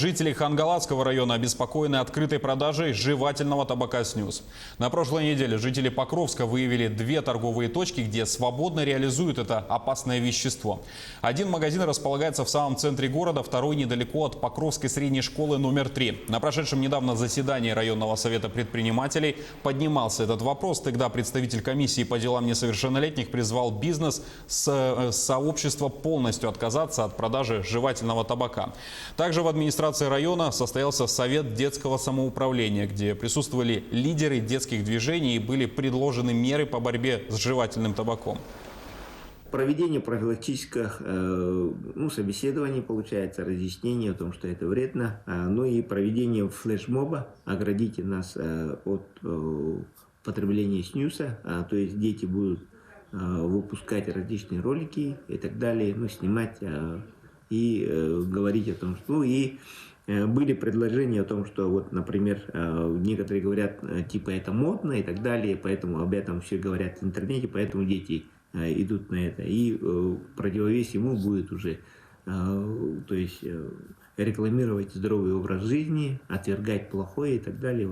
Жители Хангалатского района обеспокоены открытой продажей жевательного табака «Снюс». На прошлой неделе жители Покровска выявили 2 торговые точки, где свободно реализуют это опасное вещество. Один магазин располагается в самом центре города, второй недалеко от Покровской средней школы номер 3. На прошедшем недавно заседании районного совета предпринимателей поднимался этот вопрос. Тогда представитель комиссии по делам несовершеннолетних призвал бизнес сообщества полностью отказаться от продажи жевательного табака. Также в администрации района состоялся совет детского самоуправления, где присутствовали лидеры детских движений и были предложены меры по борьбе с жевательным табаком. Проведение профилактических собеседований, получается, разъяснение о том, что это вредно, ну и проведение флешмоба «Оградите нас от потребления снюса», то есть дети будут выпускать различные ролики и так далее, снимать и говорить о том, что... были предложения о том, что, вот, например, некоторые говорят, типа, это модно и так далее, поэтому об этом все говорят в интернете, поэтому дети идут на это. И противовес ему будет уже, рекламировать здоровый образ жизни, отвергать плохое и так далее.